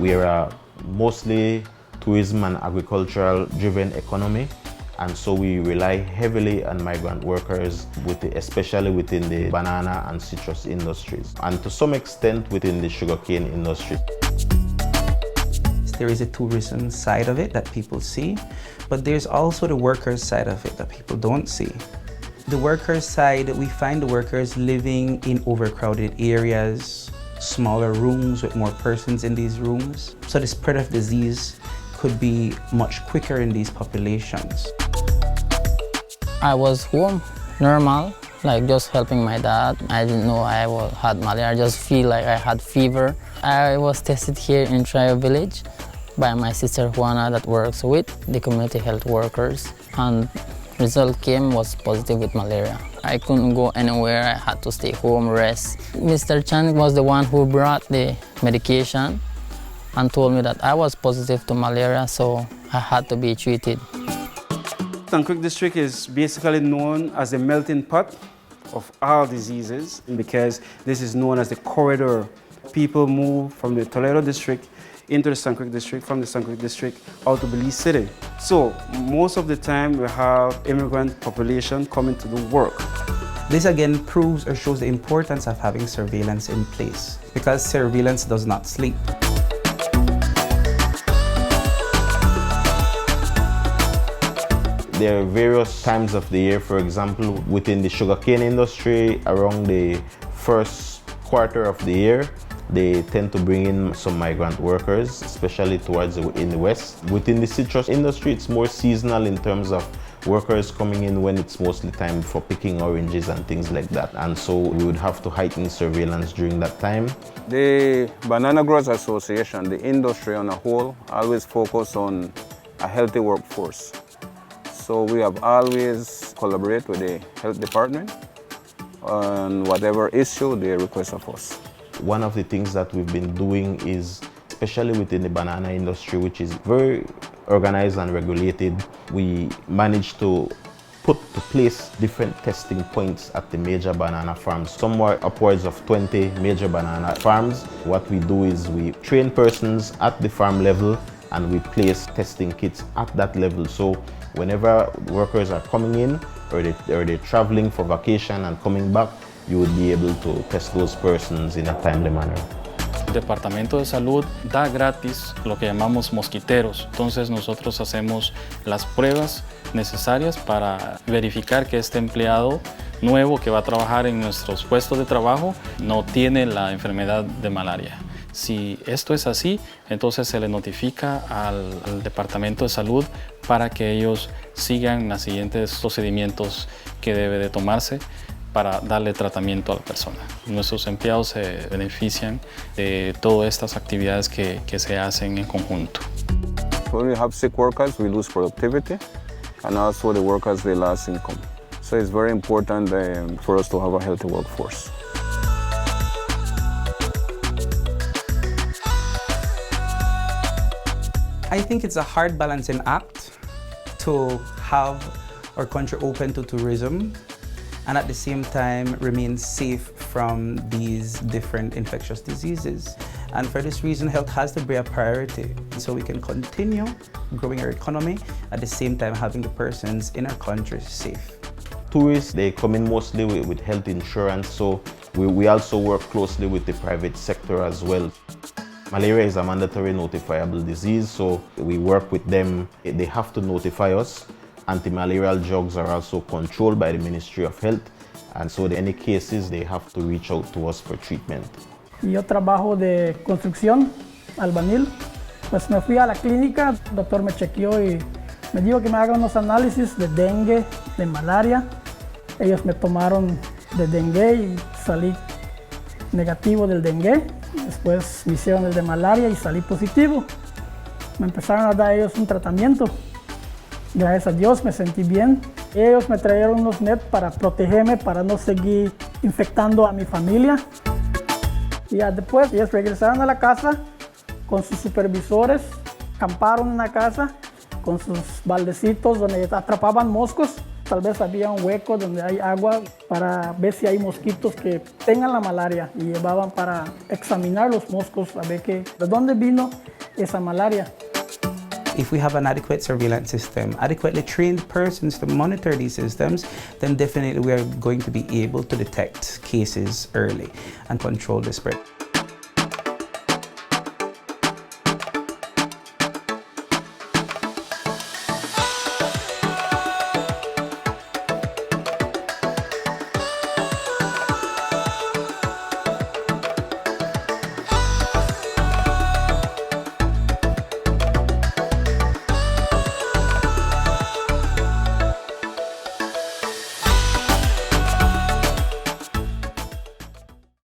We are a mostly tourism and agricultural driven economy, and so we rely heavily on migrant workers, especially within the banana and citrus industries, and to some extent within the sugarcane industry. There is a tourism side of it that people see, but there's also the workers side of it that people don't see. The workers side, we find the workers living in overcrowded areas, smaller rooms with more persons in these rooms. So the spread of disease could be much quicker in these populations. I was home, normal, like just helping my dad. I didn't know I had malaria, I just feel like I had fever. I was tested here in Trio Village by my sister Juana that works with the community health workers, and result came was positive with malaria. I couldn't go anywhere, I had to stay home, rest. Mr. Chan was the one who brought the medication and told me that I was positive to malaria, so I had to be treated. St. District is basically known as the melting pot of all diseases because this is known as the corridor. People move from the Toledo district into the St. District, from the St. District out to Belize City. So most of the time we have immigrant population coming to do work. This again proves or shows the importance of having surveillance in place, because surveillance does not sleep. There are various times of the year, for example, within the sugarcane industry, around the first quarter of the year, they tend to bring in some migrant workers, especially in the west. Within the citrus industry, it's more seasonal in terms of workers coming in when it's mostly time for picking oranges and things like that. And so we would have to heighten surveillance during that time. The Banana Growers Association, the industry on a whole, always focus on a healthy workforce. So we have always collaborated with the health department on whatever issue they request of us. One of the things that we've been doing is, especially within the banana industry, which is very organized and regulated, we managed to put to place different testing points at the major banana farms, somewhere upwards of 20 major banana farms. What we do is we train persons at the farm level and we place testing kits at that level. So whenever workers are coming in or they're traveling for vacation and coming back, you would be able to test those persons in a timely manner. El Departamento de Salud da gratis lo que llamamos mosquiteros. Entonces nosotros hacemos las pruebas necesarias para verificar que este empleado nuevo que va a trabajar en nuestros puestos de trabajo no tiene la enfermedad de malaria. Si esto es así, entonces se le notifica al Departamento de Salud para que ellos sigan los siguientes procedimientos que debe de tomarse para darle tratamiento a la persona. Nuestros empleados se benefician de todas estas actividades que se hacen en conjunto. When we have sick workers, we lose productivity, and also the workers, they lose income. So it's very important for us to have a healthy workforce. I think it's a hard balancing act to have our country open to tourism and at the same time remain safe from these different infectious diseases. And for this reason, health has to be a priority so we can continue growing our economy at the same time having the persons in our country safe. Tourists, they come in mostly with health insurance, so we also work closely with the private sector as well. Malaria is a mandatory notifiable disease, so we work with them. They have to notify us. Anti-malarial drugs are also controlled by the Ministry of Health, and so in any cases they have to reach out to us for treatment. Yo trabajo de construcción, albañil. Pues me fui a la clínica, el doctor me chequeó y me dijo que me haga unos análisis de dengue, de malaria. Ellos me tomaron de dengue y salí negativo del dengue. Después me hicieron el de malaria y salí positivo. Me empezaron a dar ellos un tratamiento. Gracias a Dios me sentí bien. Ellos me trajeron unos nets para protegerme, para no seguir infectando a mi familia. Y ya después ellos regresaron a la casa con sus supervisores, acamparon en la casa con sus baldecitos donde atrapaban moscos Tal vez había un hueco donde hay agua para ver si hay mosquitos que tengan la malaria y llevaban para examinar los moscos a ver de dónde vino esa malaria. If we have an adequate surveillance system, adequately trained persons to monitor these systems, then definitely we are going to be able to detect cases early and control the spread.